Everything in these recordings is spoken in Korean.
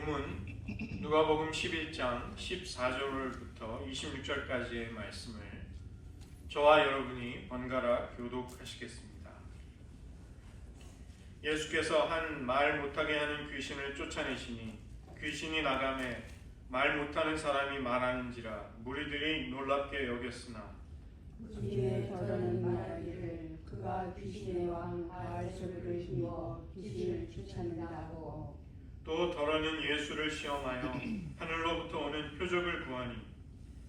본문 누가복음 11장 14절부터 26절까지의 말씀을 저와 여러분이 번갈아 교독하시겠습니다. 예수께서 한 말 못하게 하는 귀신을 쫓아내시니 귀신이 나가매 말 못하는 사람이 말하는지라 무리들이 놀랍게 여겼으나 이에 더러는 말하기를 그가 귀신의 왕 바알세불을 힘입어 귀신을 쫓아낸다고. 또 더러는 예수를 시험하여 하늘로부터 오는 표적을 구하니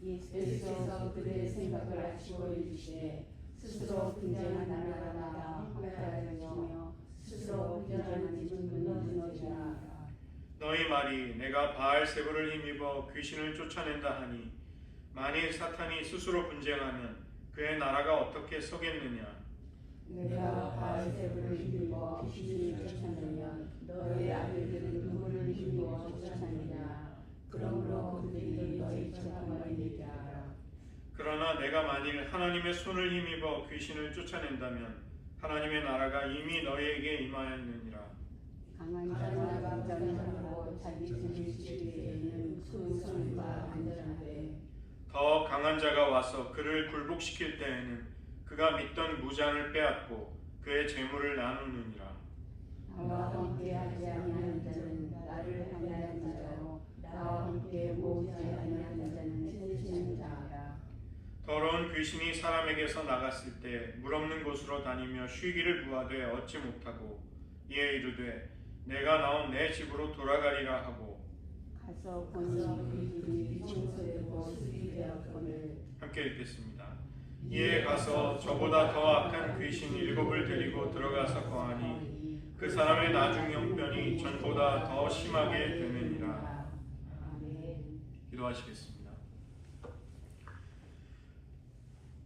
예수께서 그들의 생각을 아시고 이르시되 스스로 분쟁한 나라마다 황폐하여지며 스스로 분쟁한 집은 무너지리라. 너희 말이 내가 바알세불을 힘입어 귀신을 쫓아낸다 하니 만일 사탄이 스스로 분쟁하면 그의 나라가 어떻게 서겠느냐. 내가 바알세불을 힘입어 귀신을 쫓아내면 너희 아들들은 누구를 힘입어 쫓아내느냐. 그러므로 그들이 너희 쫓아내리라. 그러나 내가 만일 하나님의 손을 힘입어 귀신을 쫓아낸다면 하나님의 나라가 이미 너희에게 임하였느니라. 강한 자가 운전하고 자기 집을 지키기에는 소유성과 안전하되 더 강한 자가 와서 그를 굴복시킬 때에는 그가 믿던 무장을 빼앗고 그의 재물을 나누느니라. 나와 함께하지 아니하는 자는 나를 향하는 자요 나와 함께 모이지 아니하는 자는 찢어지는 자라. 더러운 귀신이 사람에게서 나갔을 때 물 없는 곳으로 다니며 쉬기를 구하되 얻지 못하고 이에 이르되 내가 나온 내 집으로 돌아가리라 하고 가서 보니 그 집이 청소되고 수리되었거늘. 함께 읽겠습니다. 이에 가서 저보다 더 악한 귀신 7을 데리고 들어가서 거하니 그 사람의 나중 형편이 전보다 더 심하게 되느니라. 기도하시겠습니다.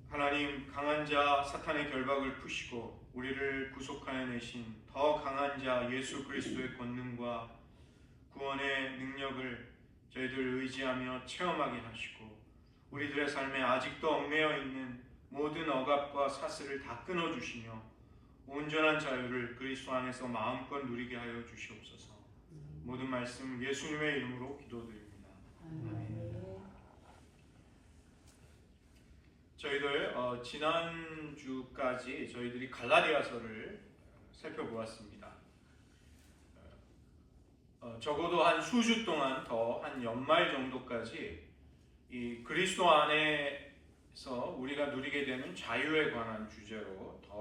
하나님, 강한 자 사탄의 결박을 푸시고 우리를 구속하여 내신 더 강한 자 예수 그리스도의 권능과 구원의 능력을 저희들 의지하며 체험하게 하시고 우리들의 삶에 아직도 얽매여 있는 모든 억압과 사슬을 다 끊어주시며 온전한 자유를 그리스도 안에서 마음껏 누리게 하여 주시옵소서. 모든 말씀 예수님의 이름으로 기도드립니다. 저희들 지난주까지 저희들이 갈라디아서를 살펴보았습니다. 적어도 한 수주 동안 더 한 연말 정도까지 이 그리스도 안에서 우리가 누리게 되는 자유에 관한 주제로 더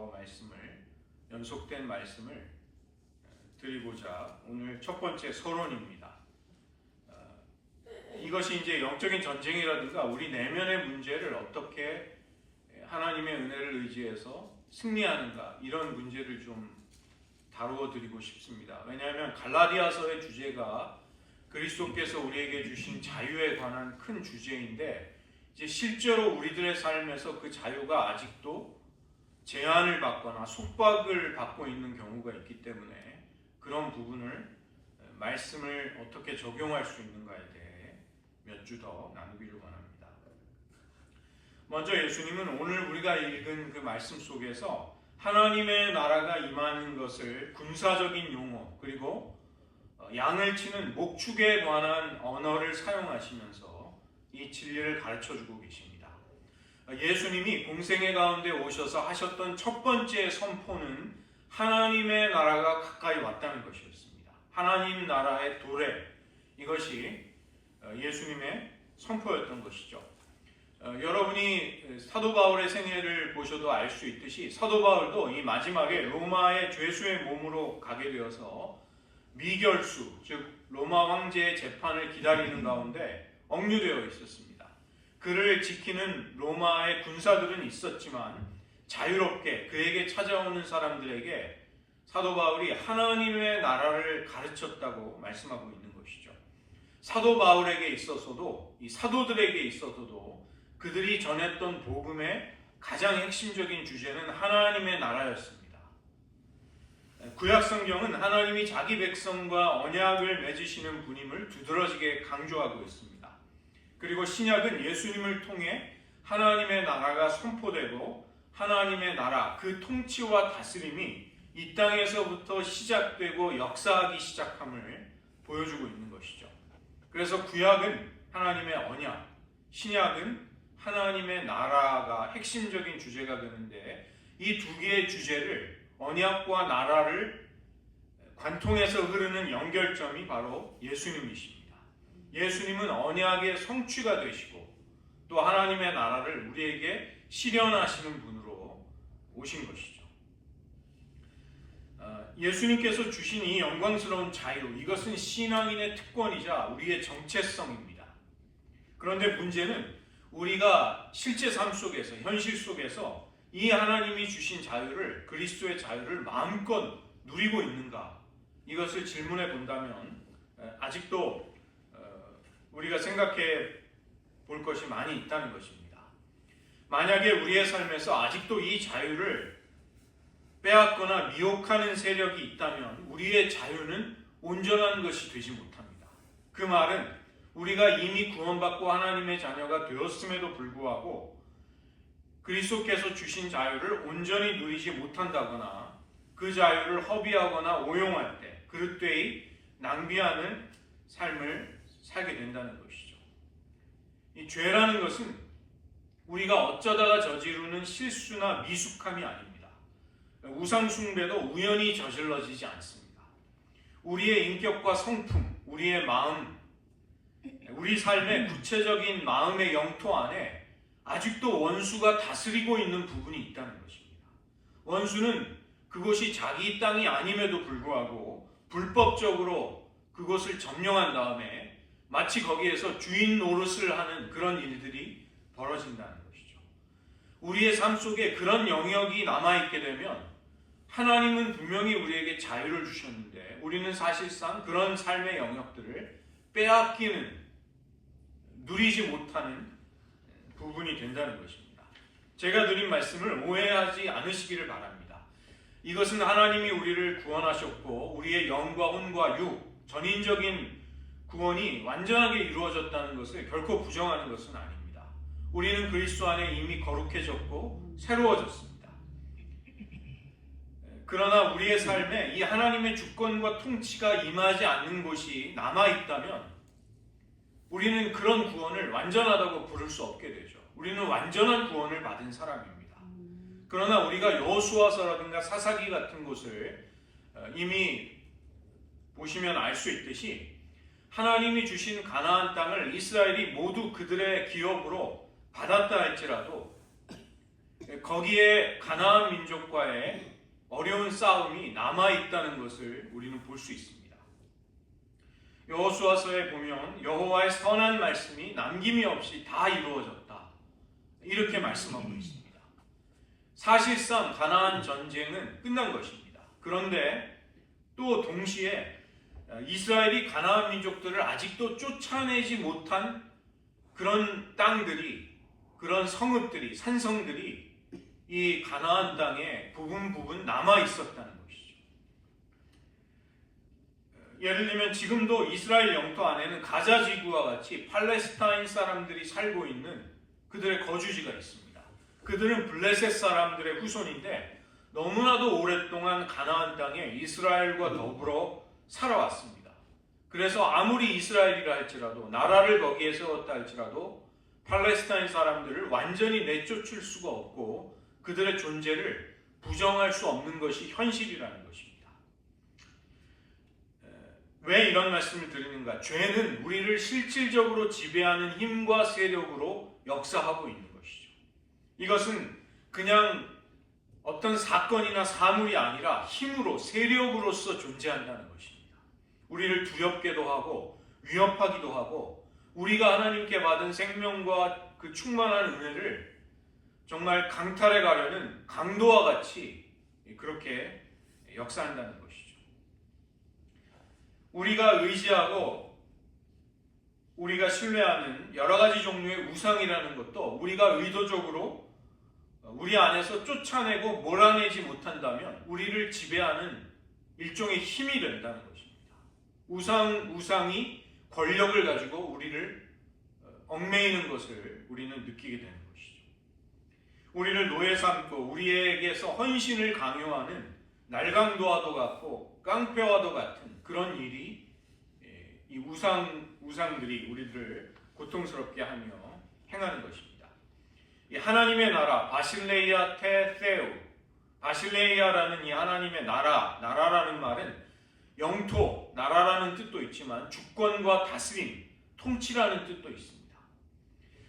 연속된 말씀을 드리고자 오늘 첫 번째 서론입니다. 이것이 이제 영적인 전쟁이라든가 우리 내면의 문제를 어떻게 하나님의 은혜를 의지해서 승리하는가 이런 문제를 좀 다루어 드리고 싶습니다. 왜냐하면 갈라디아서의 주제가 그리스도께서 우리에게 주신 자유에 관한 큰 주제인데 이제 실제로 우리들의 삶에서 그 자유가 아직도 제한을 받거나 속박을 받고 있는 경우가 있기 때문에 그런 부분을 말씀을 어떻게 적용할 수 있는가에 대해 몇 주 더 나누기를 원합니다. 먼저 예수님은 오늘 우리가 읽은 그 말씀 속에서 하나님의 나라가 임하는 것을 군사적인 용어 그리고 양을 치는 목축에 관한 언어를 사용하시면서 이 진리를 가르쳐주고 계십니다. 예수님이 공생애 가운데 오셔서 하셨던 첫 번째 선포는 하나님의 나라가 가까이 왔다는 것이었습니다. 하나님 나라의 도래, 이것이 예수님의 선포였던 것이죠. 여러분이 사도 바울의 생애를 보셔도 알 수 있듯이 사도 바울도 이 마지막에 로마의 죄수의 몸으로 가게 되어서 미결수, 즉 로마 황제의 재판을 기다리는 가운데 억류되어 있었습니다. 그를 지키는 로마의 군사들은 있었지만 자유롭게 그에게 찾아오는 사람들에게 사도 바울이 하나님의 나라를 가르쳤다고 말씀하고 있는 것이죠. 사도 바울에게 있어서도 이 사도들에게 있어서도 그들이 전했던 복음의 가장 핵심적인 주제는 하나님의 나라였습니다. 구약 성경은 하나님이 자기 백성과 언약을 맺으시는 분임을 두드러지게 강조하고 있습니다. 그리고 신약은 예수님을 통해 하나님의 나라가 선포되고 하나님의 나라, 그 통치와 다스림이 이 땅에서부터 시작되고 역사하기 시작함을 보여주고 있는 것이죠. 그래서 구약은 하나님의 언약, 신약은 하나님의 나라가 핵심적인 주제가 되는데, 이 두 개의 주제를, 언약과 나라를 관통해서 흐르는 연결점이 바로 예수님이십니다. 예수님은 언약의 성취가 되시고 또 하나님의 나라를 우리에게 실현하시는 분으로 오신 것이죠. 예수님께서 주신 이 영광스러운 자유, 이것은 신앙인의 특권이자 우리의 정체성입니다. 그런데 문제는 우리가 실제 삶 속에서, 현실 속에서 이 하나님이 주신 자유를, 그리스도의 자유를 마음껏 누리고 있는가? 이것을 질문해 본다면 아직도 우리가 생각해 볼 것이 많이 있다는 것입니다. 만약에 우리의 삶에서 아직도 이 자유를 빼앗거나 미혹하는 세력이 있다면 우리의 자유는 온전한 것이 되지 못합니다. 그 말은 우리가 이미 구원받고 하나님의 자녀가 되었음에도 불구하고 그리스도께서 주신 자유를 온전히 누리지 못한다거나 그 자유를 허비하거나 오용할 때, 그릇되이 낭비하는 삶을 살게 된다는 것이죠. 이 죄라는 것은 우리가 어쩌다가 저지르는 실수나 미숙함이 아닙니다. 우상 숭배도 우연히 저질러지지 않습니다. 우리의 인격과 성품, 우리의 마음, 우리 삶의 구체적인 마음의 영토 안에 아직도 원수가 다스리고 있는 부분이 있다는 것입니다. 원수는 그곳이 자기 땅이 아님에도 불구하고 불법적으로 그곳을 점령한 다음에 마치 거기에서 주인 노릇을 하는 그런 일들이 벌어진다는 것이죠. 우리의 삶 속에 그런 영역이 남아있게 되면 하나님은 분명히 우리에게 자유를 주셨는데 우리는 사실상 그런 삶의 영역들을 빼앗기는, 누리지 못하는 부분이 된다는 것입니다. 제가 드린 말씀을 오해하지 않으시기를 바랍니다. 이것은 하나님이 우리를 구원하셨고 우리의 영과 혼과 육, 전인적인 구원이 완전하게 이루어졌다는 것을 결코 부정하는 것은 아닙니다. 우리는 그리스도 안에 이미 거룩해졌고 새로워졌습니다. 그러나 우리의 삶에 이 하나님의 주권과 통치가 임하지 않는 곳이 남아있다면 우리는 그런 구원을 완전하다고 부를 수 없게 되죠. 우리는 완전한 구원을 받은 사람입니다. 그러나 우리가 여호수아서라든가 사사기 같은 곳을 이미 보시면 알 수 있듯이 하나님이 주신 가나안 땅을 이스라엘이 모두 그들의 기업으로 받았다 할지라도 거기에 가나안 민족과의 어려운 싸움이 남아있다는 것을 우리는 볼 수 있습니다. 여호수아서에 보면 여호와의 선한 말씀이 남김이 없이 다 이루어졌다, 이렇게 말씀하고 있습니다. 사실상 가나안 전쟁은 끝난 것입니다. 그런데 또 동시에 이스라엘이 가나안 민족들을 아직도 쫓아내지 못한 그런 땅들이, 그런 성읍들이, 산성들이 이 가나안 땅에 부분 남아 있었다는 것이죠. 예를 들면 지금도 이스라엘 영토 안에는 가자 지구와 같이 팔레스타인 사람들이 살고 있는 그들의 거주지가 있습니다. 그들은 블레셋 사람들의 후손인데 너무나도 오랫동안 가나안 땅에 이스라엘과 더불어 살아왔습니다. 그래서 아무리 이스라엘이라 할지라도, 나라를 거기에 세웠다 할지라도 팔레스타인 사람들을 완전히 내쫓을 수가 없고 그들의 존재를 부정할 수 없는 것이 현실이라는 것입니다. 왜 이런 말씀을 드리는가? 죄는 우리를 실질적으로 지배하는 힘과 세력으로 역사하고 있는 것이죠. 이것은 그냥 어떤 사건이나 사물이 아니라 힘으로, 세력으로서 존재한다는 것입니다. 우리를 두렵게도 하고 위협하기도 하고 우리가 하나님께 받은 생명과 그 충만한 은혜를 정말 강탈해 가려는 강도와 같이 그렇게 역사한다는 것이죠. 우리가 의지하고 우리가 신뢰하는 여러 가지 종류의 우상이라는 것도 우리가 의도적으로 우리 안에서 쫓아내고 몰아내지 못한다면 우리를 지배하는 일종의 힘이 된다는 것입니다. 우상이 권력을 가지고 우리를 얽매이는 것을 우리는 느끼게 되는 것이죠. 우리를 노예 삼고 우리에게서 헌신을 강요하는 날강도와도 같고 깡패와도 같은 그런 일이 이 우상들이 우리들을 고통스럽게 하며 행하는 것입니다. 이 하나님의 나라 바실레이아 테세우, 바실레이아라는 이 하나님의 나라라는 말은 영토, 나라라는 뜻도 있지만 주권과 다스림, 통치라는 뜻도 있습니다.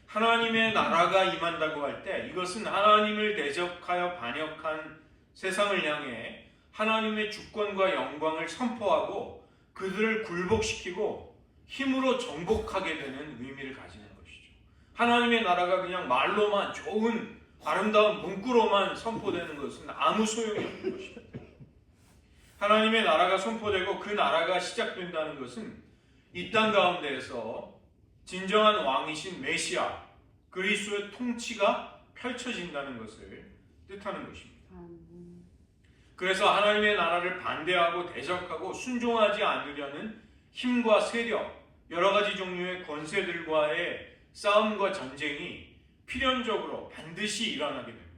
하나님의 나라가 임한다고 할 때 이것은 하나님을 대적하여 반역한 세상을 향해 하나님의 주권과 영광을 선포하고 그들을 굴복시키고 힘으로 정복하게 되는 의미를 가지는 것이죠. 하나님의 나라가 그냥 말로만 좋은 아름다운 문구로만 선포되는 것은 아무 소용이 없는 것입니다. 하나님의 나라가 선포되고 그 나라가 시작된다는 것은 이 땅 가운데에서 진정한 왕이신 메시아 그리스도의 통치가 펼쳐진다는 것을 뜻하는 것입니다. 그래서 하나님의 나라를 반대하고 대적하고 순종하지 않으려는 힘과 세력, 여러 가지 종류의 권세들과의 싸움과 전쟁이 필연적으로 반드시 일어나게 됩니다.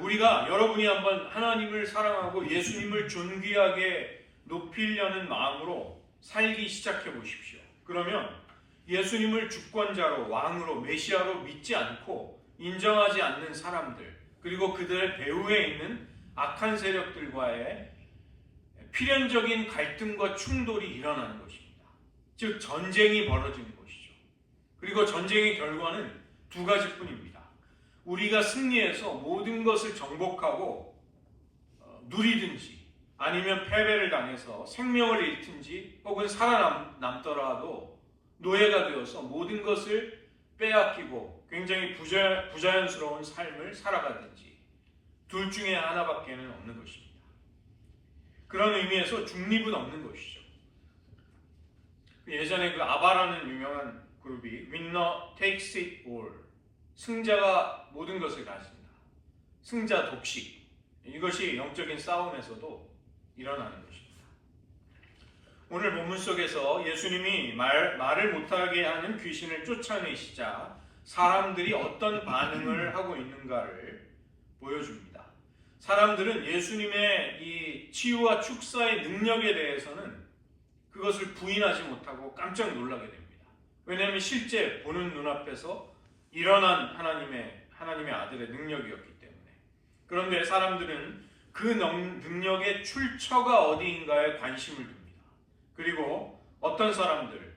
우리가 여러분이 한번 하나님을 사랑하고 예수님을 존귀하게 높이려는 마음으로 살기 시작해 보십시오. 그러면 예수님을 주권자로, 왕으로, 메시아로 믿지 않고 인정하지 않는 사람들, 그리고 그들의 배후에 있는 악한 세력들과의 필연적인 갈등과 충돌이 일어나는 것입니다. 즉 전쟁이 벌어지는 것이죠. 그리고 전쟁의 결과는 두 가지뿐입니다. 우리가 승리해서 모든 것을 정복하고 누리든지 아니면 패배를 당해서 생명을 잃든지 혹은 살아남더라도 노예가 되어서 모든 것을 빼앗기고 굉장히 부자연스러운 삶을 살아가든지 둘 중에 하나밖에는 없는 것입니다. 그런 의미에서 중립은 없는 것이죠. 예전에 그 아바라는 유명한 그룹이 Winner takes it all, 승자가 모든 것을 가진다. 승자 독식. 이것이 영적인 싸움에서도 일어나는 것입니다. 오늘 본문 속에서 예수님이 말을 못하게 하는 귀신을 쫓아내시자 사람들이 어떤 반응을 하고 있는가를 보여줍니다. 사람들은 예수님의 이 치유와 축사의 능력에 대해서는 그것을 부인하지 못하고 깜짝 놀라게 됩니다. 왜냐하면 실제 보는 눈앞에서 일어난 하나님의 아들의 능력이었기 때문에. 그런데 사람들은 그 능력의 출처가 어디인가에 관심을 둡니다. 그리고 어떤 사람들은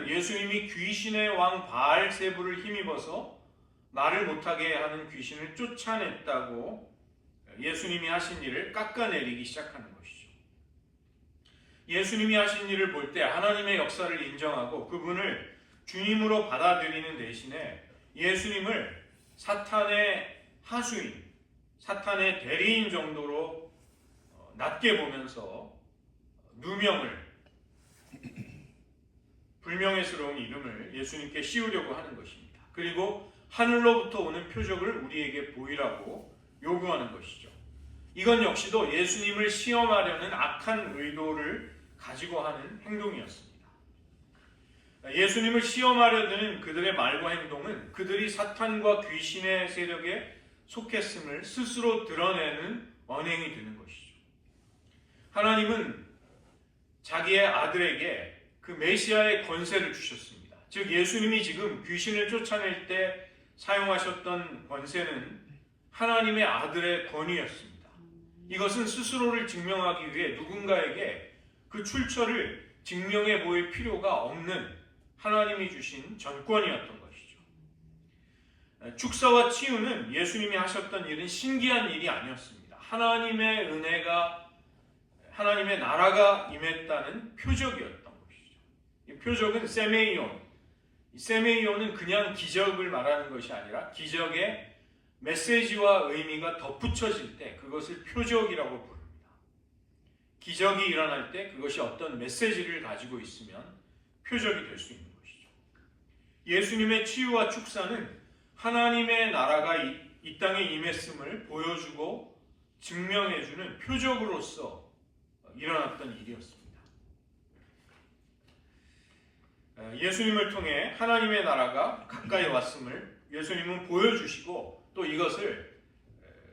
예수님이 귀신의 왕 바알세불을 힘입어서 말을 못하게 하는 귀신을 쫓아냈다고 예수님이 하신 일을 깎아내리기 시작하는 것이죠. 예수님이 하신 일을 볼 때 하나님의 역사를 인정하고 그분을 주님으로 받아들이는 대신에 예수님을 사탄의 하수인, 사탄의 대리인 정도로 낮게 보면서 누명을, 불명예스러운 이름을 예수님께 씌우려고 하는 것입니다. 그리고 하늘로부터 오는 표적을 우리에게 보이라고 요구하는 것이죠. 이건 역시도 예수님을 시험하려는 악한 의도를 가지고 하는 행동이었습니다. 예수님을 시험하려는 그들의 말과 행동은 그들이 사탄과 귀신의 세력에 속했음을 스스로 드러내는 언행이 되는 것이죠. 하나님은 자기의 아들에게 그 메시아의 권세를 주셨습니다. 즉 예수님이 지금 귀신을 쫓아낼 때 사용하셨던 권세는 하나님의 아들의 권위였습니다. 이것은 스스로를 증명하기 위해 누군가에게 그 출처를 증명해 보일 필요가 없는 하나님이 주신 전권이었던 것이죠. 축사와 치유는 예수님이 하셨던 일은 신기한 일이 아니었습니다. 하나님의 은혜가, 하나님의 나라가 임했다는 표적이었던 것이죠. 이 표적은 세메이온. 세메이온은 그냥 기적을 말하는 것이 아니라 기적의 메시지와 의미가 덧붙여질 때 그것을 표적이라고 부릅니다. 기적이 일어날 때 그것이 어떤 메시지를 가지고 있으면 표적이 될 수 있는 것이죠. 예수님의 치유와 축사는 하나님의 나라가 이 땅에 임했음을 보여주고 증명해주는 표적으로서 일어났던 일이었습니다. 예수님을 통해 하나님의 나라가 가까이 왔음을 예수님은 보여주시고 또 이것을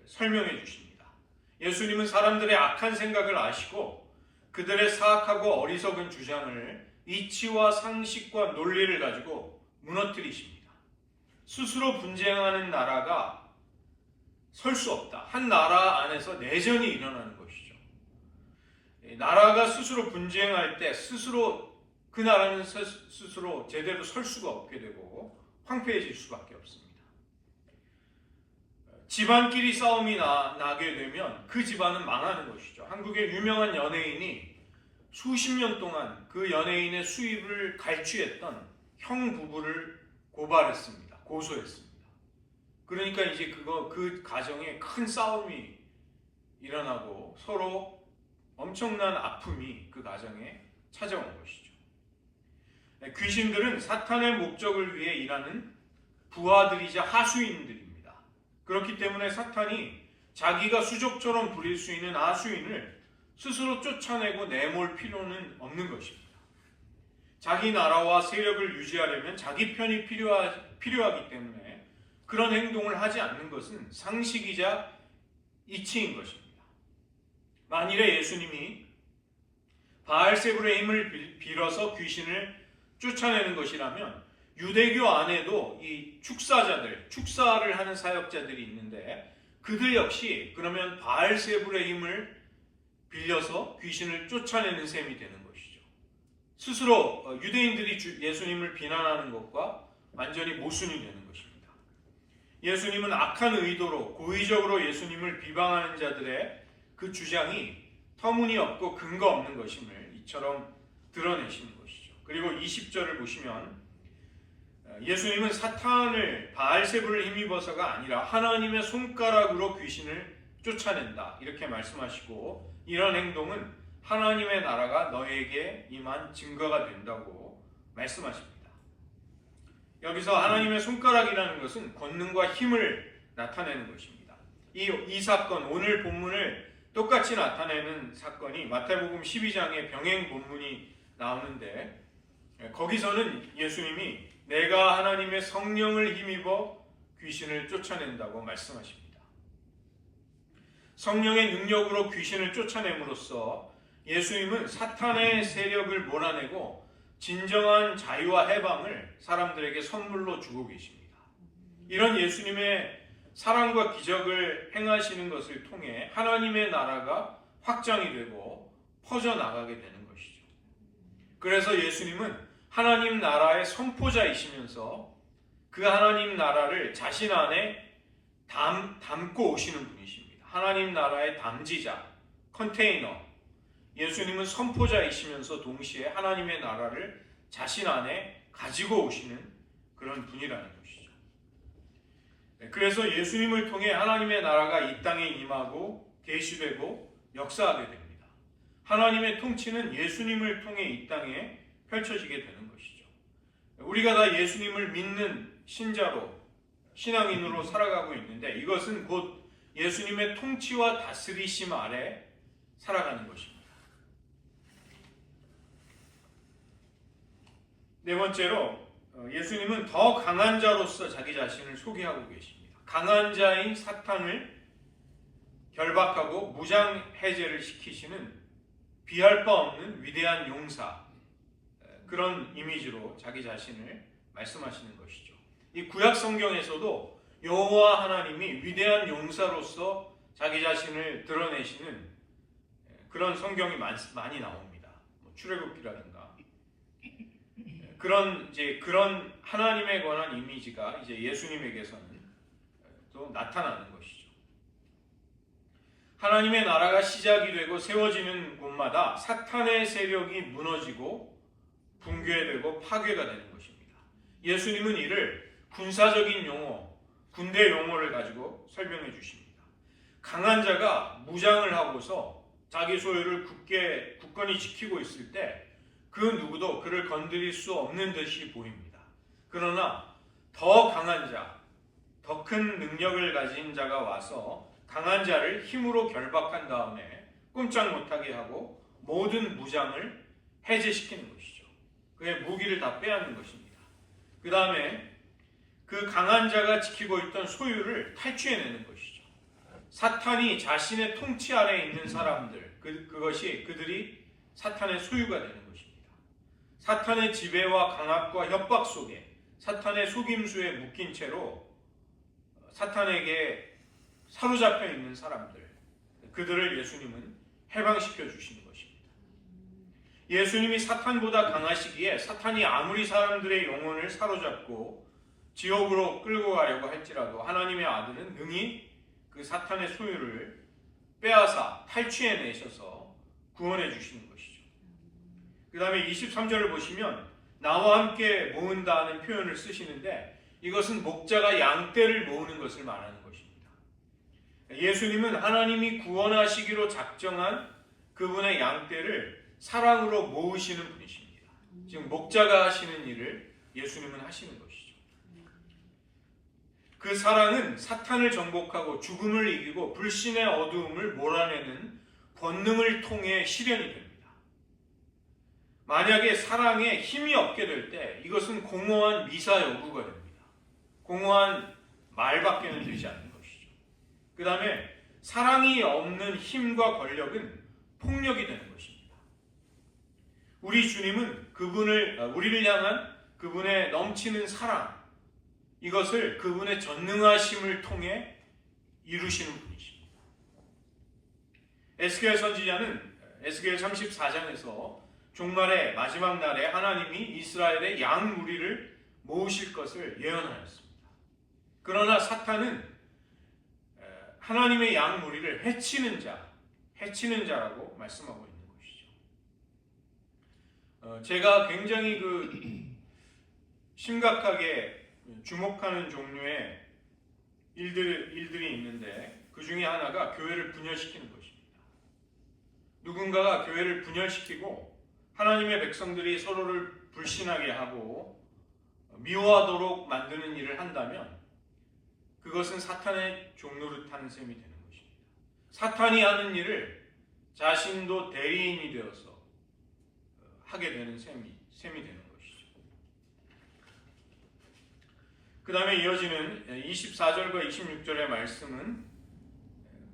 설명해 주십니다. 예수님은 사람들의 악한 생각을 아시고 그들의 사악하고 어리석은 주장을 이치와 상식과 논리를 가지고 무너뜨리십니다. 스스로 분쟁하는 나라가 설 수 없다. 한 나라 안에서 내전이 일어나는 것이죠. 나라가 스스로 분쟁할 때 스스로 그 나라는 스스로 제대로 설 수가 없게 되고 황폐해질 수밖에 없습니다. 집안끼리 싸움이 나게 되면 그 집안은 망하는 것이죠. 한국의 유명한 연예인이 수십 년 동안 그 연예인의 수입을 갈취했던 형 부부를 고발했습니다. 고소했습니다. 그러니까 이제 그 가정에 큰 싸움이 일어나고 서로 엄청난 아픔이 그 가정에 찾아온 것이죠. 귀신들은 사탄의 목적을 위해 일하는 부하들이자 하수인들입니다. 그렇기 때문에 사탄이 자기가 수족처럼 부릴 수 있는 하수인을 스스로 쫓아내고 내몰 필요는 없는 것입니다. 자기 나라와 세력을 유지하려면 자기 편이 필요하기 때문에 그런 행동을 하지 않는 것은 상식이자 이치인 것입니다. 만일에 예수님이 바알세불의 힘을 빌어서 귀신을 쫓아내는 것이라면 유대교 안에도 이 축사를 하는 사역자들이 있는데 그들 역시 그러면 바알세불의 힘을 빌려서 귀신을 쫓아내는 셈이 되는 것이죠. 스스로 유대인들이 예수님을 비난하는 것과 완전히 모순이 되는 것입니다. 예수님은 악한 의도로 고의적으로 예수님을 비방하는 자들의 그 주장이 터무니없고 근거 없는 것임을 이처럼 드러내시는 것이죠. 그리고 20절을 보시면 예수님은 사탄을 바알세불을 힘입어서가 아니라 하나님의 손가락으로 귀신을 쫓아낸다 이렇게 말씀하시고 이런 행동은 하나님의 나라가 너에게 임한 증거가 된다고 말씀하십니다. 여기서 하나님의 손가락이라는 것은 권능과 힘을 나타내는 것입니다. 이 사건, 오늘 본문을 똑같이 나타내는 사건이 마태복음 12장의 병행 본문이 나오는데 거기서는 예수님이 내가 하나님의 성령을 힘입어 귀신을 쫓아낸다고 말씀하십니다. 성령의 능력으로 귀신을 쫓아냄으로써 예수님은 사탄의 세력을 몰아내고 진정한 자유와 해방을 사람들에게 선물로 주고 계십니다. 이런 예수님의 사랑과 기적을 행하시는 것을 통해 하나님의 나라가 확장이 되고 퍼져나가게 되는 것이죠. 그래서 예수님은 하나님 나라의 선포자이시면서 그 하나님 나라를 자신 안에 담고 오시는 분이십니다. 하나님 나라의 담지자, 컨테이너. 예수님은 선포자이시면서 동시에 하나님의 나라를 자신 안에 가지고 오시는 그런 분이라는 것이죠. 그래서 예수님을 통해 하나님의 나라가 이 땅에 임하고 계시되고 역사하게 됩니다. 하나님의 통치는 예수님을 통해 이 땅에 펼쳐지게 되는 것이죠. 우리가 다 예수님을 믿는 신자로 신앙인으로 살아가고 있는데 이것은 곧 예수님의 통치와 다스리심 아래 살아가는 것입니다. 네 번째로 예수님은 더 강한 자로서 자기 자신을 소개하고 계십니다. 강한 자인 사탄을 결박하고 무장 해제를 시키시는 비할 바 없는 위대한 용사, 그런 이미지로 자기 자신을 말씀하시는 것이죠. 이 구약 성경에서도 여호와 하나님이 위대한 용사로서 자기 자신을 드러내시는 그런 성경이 많이 나옵니다. 출애굽기라든가 그런 하나님에 관한 이미지가 이제 예수님에게서는 또 나타나는 것이죠. 하나님의 나라가 시작이 되고 세워지는 곳마다 사탄의 세력이 무너지고 붕괴되고 파괴가 되는 것입니다. 예수님은 이를 군사적인 용어, 군대 용어를 가지고 설명해 주십니다. 강한 자가 무장을 하고서 자기 소유를 굳건히 지키고 있을 때 그 누구도 그를 건드릴 수 없는 듯이 보입니다. 그러나 더 강한 자, 더 큰 능력을 가진 자가 와서 강한 자를 힘으로 결박한 다음에 꼼짝 못하게 하고 모든 무장을 해제시키는 것이죠. 그의 무기를 다 빼앗는 것입니다. 그 다음에 그 강한 자가 지키고 있던 소유를 탈취해내는 것이죠. 사탄이 자신의 통치 아래에 있는 사람들, 그것이 그들이 사탄의 소유가 되는 것입니다. 사탄의 지배와 강압과 협박 속에 사탄의 속임수에 묶인 채로 사탄에게 사로잡혀 있는 사람들, 그들을 예수님은 해방시켜 주시는 것입니다. 예수님이 사탄보다 강하시기에 사탄이 아무리 사람들의 영혼을 사로잡고 지옥으로 끌고 가려고 할지라도 하나님의 아들은 능히 그 사탄의 소유를 빼앗아 탈취해내셔서 구원해 주시는 것이죠. 그 다음에 23절을 보시면 나와 함께 모은다는 표현을 쓰시는데 이것은 목자가 양떼를 모으는 것을 말하는 것입니다. 예수님은 하나님이 구원하시기로 작정한 그분의 양떼를 사랑으로 모으시는 분이십니다. 지금 목자가 하시는 일을 예수님은 하시는 것이죠. 그 사랑은 사탄을 정복하고 죽음을 이기고 불신의 어두움을 몰아내는 권능을 통해 실현이 됩니다. 만약에 사랑에 힘이 없게 될 때 이것은 공허한 미사여구가 됩니다. 공허한 말밖에는 되지 않는 것이죠. 그 다음에 사랑이 없는 힘과 권력은 폭력이 되는 것입니다. 우리 주님은 우리를 향한 그분의 넘치는 사랑, 이것을 그분의 전능하심을 통해 이루시는 분이십니다. 에스겔 선지자는 에스겔 34장에서 종말의 마지막 날에 하나님이 이스라엘의 양 무리를 모으실 것을 예언하였습니다. 그러나 사탄은 하나님의 양 무리를 해치는 자라고 말씀하고 있는 것이죠. 제가 굉장히 심각하게 주목하는 종류의 일들이 있는데 그 중에 하나가 교회를 분열시키는 것입니다. 누군가가 교회를 분열시키고 하나님의 백성들이 서로를 불신하게 하고 미워하도록 만드는 일을 한다면 그것은 사탄의 종노릇하는 셈이 되는 것입니다. 사탄이 하는 일을 자신도 대리인이 되어서 하게 되는 셈이 되는 것이죠. 그 다음에 이어지는 24절과 26절의 말씀은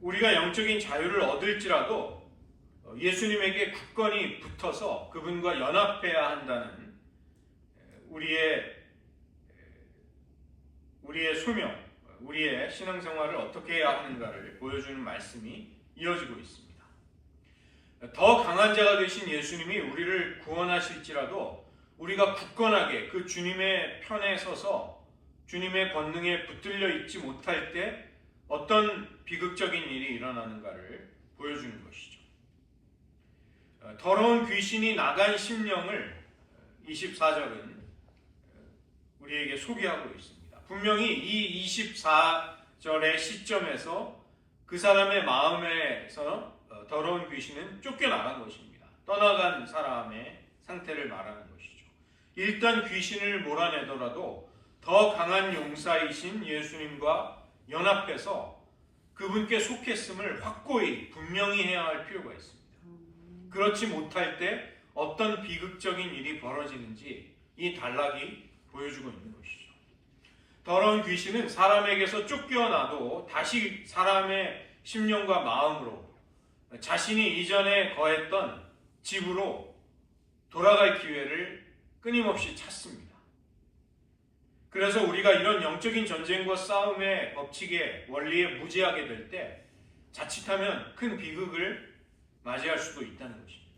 우리가 영적인 자유를 얻을지라도 예수님에게 굳건히 붙어서 그분과 연합해야 한다는 우리의 소명, 우리의 신앙생활을 어떻게 해야 하는가를 보여주는 말씀이 이어지고 있습니다. 더 강한 자가 되신 예수님이 우리를 구원하실지라도 우리가 굳건하게 그 주님의 편에 서서 주님의 권능에 붙들려 있지 못할 때 어떤 비극적인 일이 일어나는가를 보여주는 것이죠. 더러운 귀신이 나간 심령을 24절은 우리에게 소개하고 있습니다. 분명히 이 24절의 시점에서 그 사람의 마음에서 더러운 귀신은 쫓겨나간 것입니다. 떠나간 사람의 상태를 말하는 것이죠. 일단 귀신을 몰아내더라도 더 강한 용사이신 예수님과 연합해서 그분께 속했음을 확고히 분명히 해야 할 필요가 있습니다. 그렇지 못할 때 어떤 비극적인 일이 벌어지는지 이 단락이 보여주고 있는 것이죠. 더러운 귀신은 사람에게서 쫓겨나도 다시 사람의 심령과 마음으로 자신이 이전에 거했던 집으로 돌아갈 기회를 끊임없이 찾습니다. 그래서 우리가 이런 영적인 전쟁과 싸움의 법칙의 원리에 무지하게 될 때 자칫하면 큰 비극을 맞이할 수도 있다는 것입니다.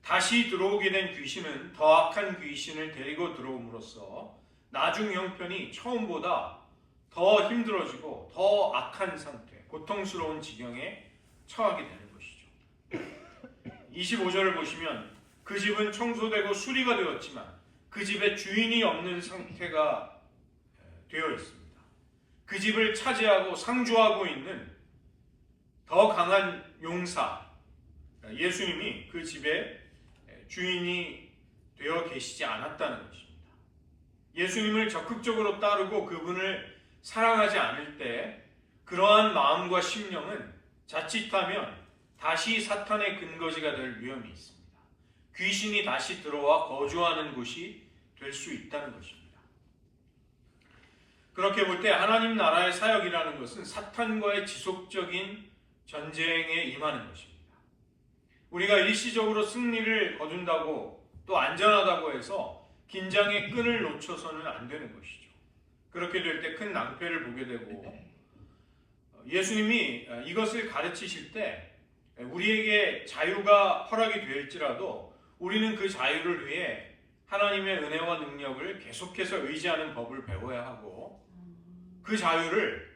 다시 들어오게 된 귀신은 더 악한 귀신을 데리고 들어옴으로써 나중 형편이 처음보다 더 힘들어지고 더 악한 상태, 고통스러운 지경에 처하게 되는 것이죠. 25절을 보시면 그 집은 청소되고 수리가 되었지만 그 집에 주인이 없는 상태가 되어 있습니다. 그 집을 차지하고 상주하고 있는 더 강한 용사, 예수님이 그 집에 주인이 되어 계시지 않았다는 것입니다. 예수님을 적극적으로 따르고 그분을 사랑하지 않을 때 그러한 마음과 심령은 자칫하면 다시 사탄의 근거지가 될 위험이 있습니다. 귀신이 다시 들어와 거주하는 곳이 될 수 있다는 것입니다. 그렇게 볼 때 하나님 나라의 사역이라는 것은 사탄과의 지속적인 전쟁에 임하는 것입니다. 우리가 일시적으로 승리를 거둔다고 또 안전하다고 해서 긴장의 끈을 놓쳐서는 안 되는 것이죠. 그렇게 될 때 큰 낭패를 보게 되고, 예수님이 이것을 가르치실 때 우리에게 자유가 허락이 될지라도 우리는 그 자유를 위해 하나님의 은혜와 능력을 계속해서 의지하는 법을 배워야 하고, 그 자유를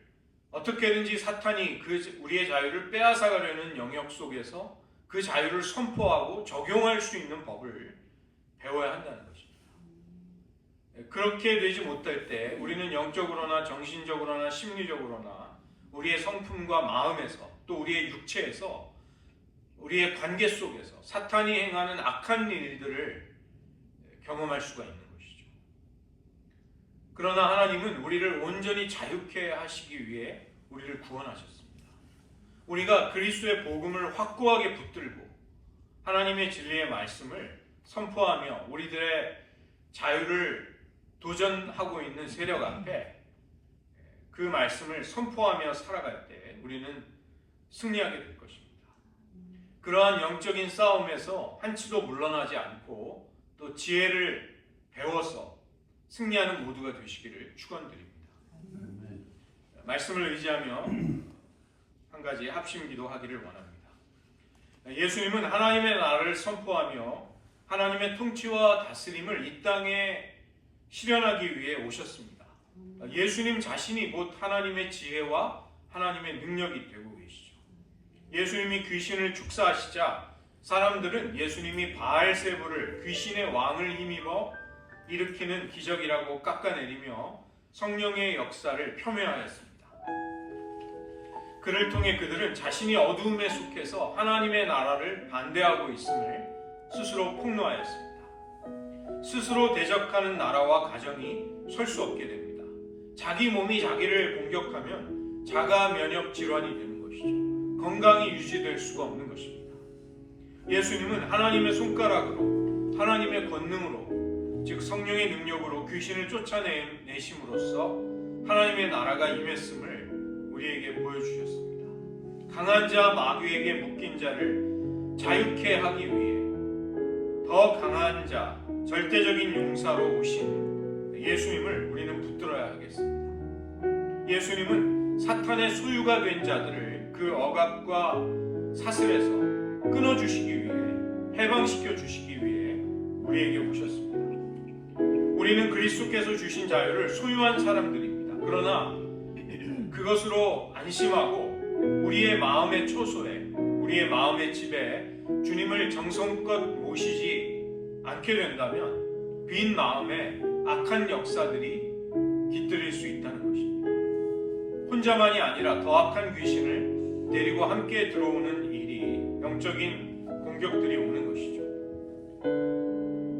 어떻게든지 사탄이 우리의 자유를 빼앗아가려는 영역 속에서 그 자유를 선포하고 적용할 수 있는 법을 배워야 한다는 것입니다. 그렇게 되지 못할 때 우리는 영적으로나 정신적으로나 심리적으로나 우리의 성품과 마음에서 또 우리의 육체에서 우리의 관계 속에서 사탄이 행하는 악한 일들을 경험할 수가 있는 것이죠. 그러나 하나님은 우리를 온전히 자유케 하시기 위해 우리를 구원하셨습니다. 우리가 그리스도의 복음을 확고하게 붙들고 하나님의 진리의 말씀을 선포하며 우리들의 자유를 도전하고 있는 세력 앞에 그 말씀을 선포하며 살아갈 때 우리는 승리하게 될 것입니다. 그러한 영적인 싸움에서 한치도 물러나지 않고 또 지혜를 배워서 승리하는 모두가 되시기를 축원드립니다. 말씀을 의지하며 한 가지 합심기도 하기를 원합니다. 예수님은 하나님의 나라를 선포하며 하나님의 통치와 다스림을 이 땅에 실현하기 위해 오셨습니다. 예수님 자신이 곧 하나님의 지혜와 하나님의 능력이 되고 계시죠. 예수님이 귀신을 축사하시자 사람들은 예수님이 바알세부를 귀신의 왕을 힘입어 일으키는 기적이라고 깎아내리며 성령의 역사를 폄훼하였습니다. 그를 통해 그들은 자신이 어두움에 속해서 하나님의 나라를 반대하고 있음을 스스로 폭로하였습니다. 스스로 대적하는 나라와 가정이 설 수 없게 됩니다. 자기 몸이 자기를 공격하면 자가 면역 질환이 되는 것이죠. 건강이 유지될 수가 없는 것입니다. 예수님은 하나님의 손가락으로 하나님의 권능으로 즉 성령의 능력으로 귀신을 쫓아내심으로써 하나님의 나라가 임했음을 우리에게 보여주셨습니다. 강한 자 마귀에게 묶인 자를 자유케 하기 위해 더 강한 자 절대적인 용사로 오신 예수님을 우리는 붙들어야 하겠습니다. 예수님은 사탄의 소유가 된 자들을 그 억압과 사슬에서 끊어주시기 위해 해방시켜 주시기 위해 우리에게 오셨습니다. 우리는 그리스도께서 주신 자유를 소유한 사람들입니다. 그러나 그것으로 안심하고 우리의 마음의 초소에 우리의 마음의 집에 주님을 정성껏 모시지 않게 된다면 빈 마음에 악한 역사들이 깃들일 수 있다는 것입니다. 혼자만이 아니라 더 악한 귀신을 데리고 함께 들어오는 일이 영적인 공격들이 오는 것이죠.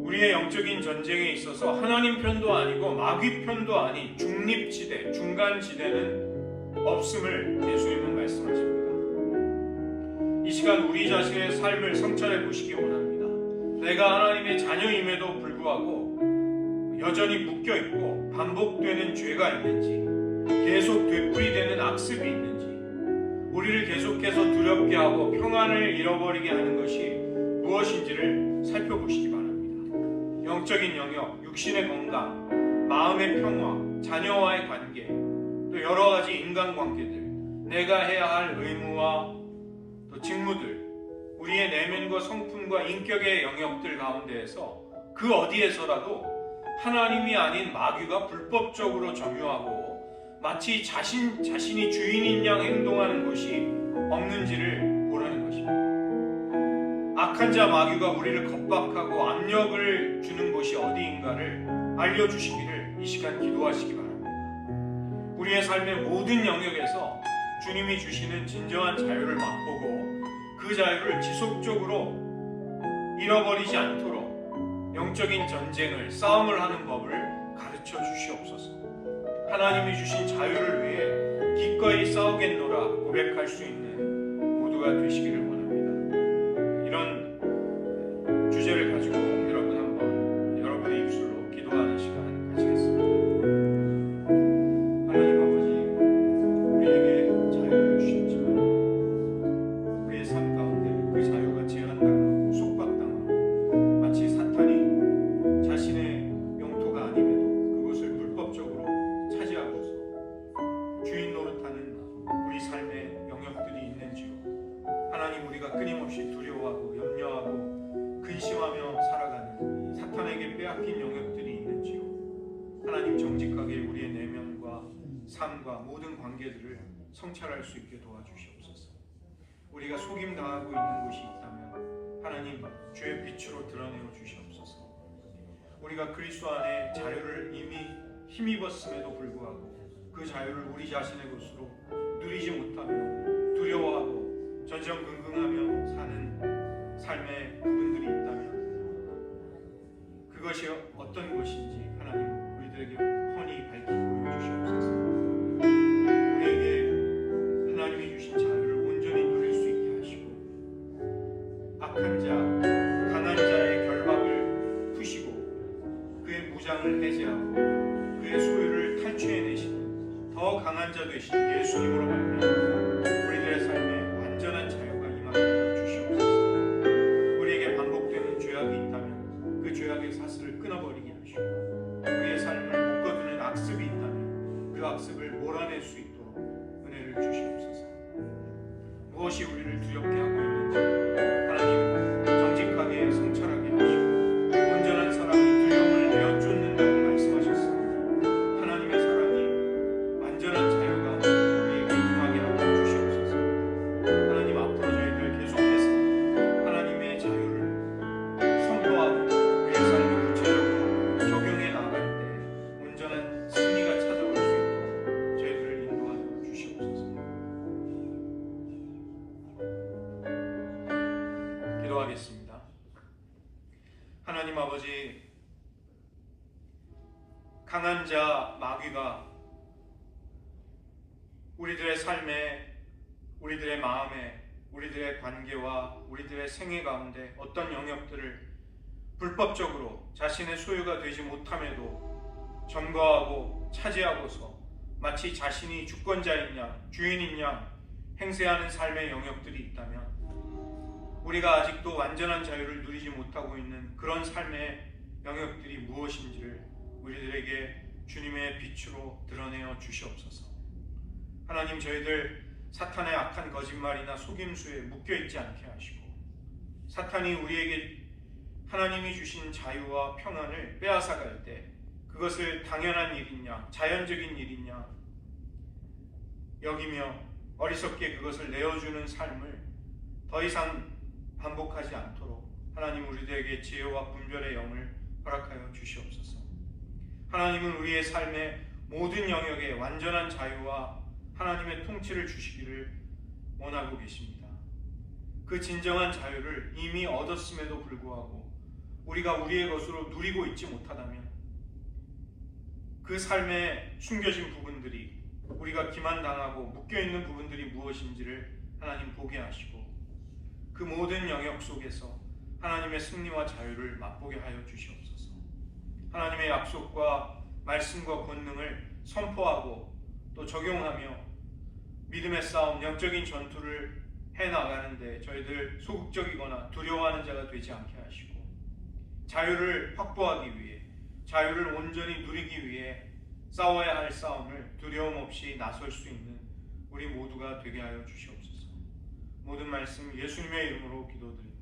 우리의 영적인 전쟁에 있어서 하나님 편도 아니고 마귀 편도 아닌 중립지대, 중간지대는 없음을 예수님은 말씀하십니다. 이 시간 우리 자신의 삶을 성찰해 보시기 원합니다. 내가 하나님의 자녀임에도 불구하고 여전히 묶여있고 반복되는 죄가 있는지, 계속 되풀이되는 악습이 있는지, 우리를 계속해서 두렵게 하고 평안을 잃어버리게 하는 것이 무엇인지를 살펴보시기 바랍니다. 영적인 영역, 육신의 건강, 마음의 평화, 자녀와의 관계, 또 여러 가지 인간관계들, 내가 해야 할 의무와 또 직무들, 우리의 내면과 성품과 인격의 영역들 가운데에서 그 어디에서라도 하나님이 아닌 마귀가 불법적으로 점유하고 마치 자신이 주인인 양 행동하는 것이 없는지를 보라는 것입니다. 악한 자 마귀가 우리를 겁박하고 압력을 주는 곳이 어디인가를 알려주시기를 이 시간 기도하시기 바랍니다. 우리의 삶의 모든 영역에서 주님이 주시는 진정한 자유를 맛보고 그 자유를 지속적으로 잃어버리지 않도록 영적인 전쟁을, 싸움을 하는 법을 가르쳐 주시옵소서. 하나님이 주신 자유를 위해 기꺼이 싸우겠노라 고백할 수 있는 모두가 되시기를 원합니다. 이런 주제를 가지고 여러분 한번 여러분의 입술로 기도하는 시간 가지겠습니다. 하나님 아버지, 우리에게 자유를 주셨지만 우리의 삶 가운데 그 자유가 제한당하고 빼앗긴 영역들이 있는지요. 하나님 정직하게 우리의 내면과 삶과 모든 관계들을 성찰할 수 있게 도와주시옵소서. 우리가 속임 당하고 있는 곳이 있다면 하나님 주의 빛으로 드러내어 주시옵소서. 우리가 그리스도 안에 자유를 이미 힘입었음에도 불구하고 그 자유를 우리 자신의 것으로 누리지 못하며 두려워하고 전전긍긍하며 사는 삶의 부분들이 있다면 그것이 어떤 것인지 하나님 우리들에게 훤히 밝히고 보여주시옵소서. 우리에게 하나님이 주신 자유를 온전히 누릴 수 있게 하시고 악한 자, 강한 자의 결박을 푸시고 그의 무장을 해제하고 그의 소유를 탈취해내시는 더 강한 자 되신 예수님으로 말미암아 우리들의 삶에 완전한 자유가 임하게 하여 주시옵소서. 우리에게 반복되는 죄악이 있다면 그 죄악의 사슬을 끊어버리게 하시고 우리의 삶을 묶어두는 악습이 있다면 그 악습을 몰아낼 수 있도록 은혜를 주시옵소서. 무엇이 우리를 두렵게 하고 있는지 하나님 정직하게 성찰하게 하시고 온전한 사랑이 두려움을 내어 쫓는다고 말씀하셨습니다. 하나님의 사랑이 완전한 자유가 우리에게 임하게 하여 주시옵소서. 하나님 앞으로 저희들 계속해서 하나님의 자유를 선포하고 우리의 삶에 구체적으로 적용해 나갈 때 온전한 승리가 찾아올 수 있도록 저희들을 인도하여 주시옵소서. 기도하겠습니다. 하나님 아버지, 강한 자 마귀가 우리들의 삶에, 우리들의 마음에, 우리들의 관계와 우리들의 생애 가운데 어떤 영역들을 불법적으로 자신의 소유가 되지 못함에도 점거하고 차지하고서 마치 자신이 주권자인 양, 주인인 양 행세하는 삶의 영역들이 있다면 우리가 아직도 완전한 자유를 누리지 못하고 있는 그런 삶의 영역들이 무엇인지를 우리들에게 주님의 빛으로 드러내어 주시옵소서. 하나님, 저희들 사탄의 악한 거짓말이나 속임수에 묶여있지 않게 하시고 사탄이 우리에게 하나님이 주신 자유와 평안을 빼앗아갈 때 그것을 당연한 일이냐, 자연적인 일이냐 여기며 어리석게 그것을 내어주는 삶을 더 이상 반복하지 않도록 하나님 우리들에게 지혜와 분별의 영을 허락하여 주시옵소서. 하나님은 우리의 삶의 모든 영역에 완전한 자유와 하나님의 통치를 주시기를 원하고 계십니다. 그 진정한 자유를 이미 얻었음에도 불구하고 우리가 우리의 것으로 누리고 있지 못하다면 그 삶에 숨겨진 부분들이, 우리가 기만당하고 묶여있는 부분들이 무엇인지를 하나님 보게 하시고 그 모든 영역 속에서 하나님의 승리와 자유를 맛보게 하여 주시옵소서. 하나님의 약속과 말씀과 권능을 선포하고 또 적용하며 믿음의 싸움, 영적인 전투를 해나가는데 저희들 소극적이거나 두려워하는 자가 되지 않게 하시고 자유를 확보하기 위해, 자유를 온전히 누리기 위해 싸워야 할 싸움을 두려움 없이 나설 수 있는 우리 모두가 되게 하여 주시옵소서. 모든 말씀 예수님의 이름으로 기도드립니다.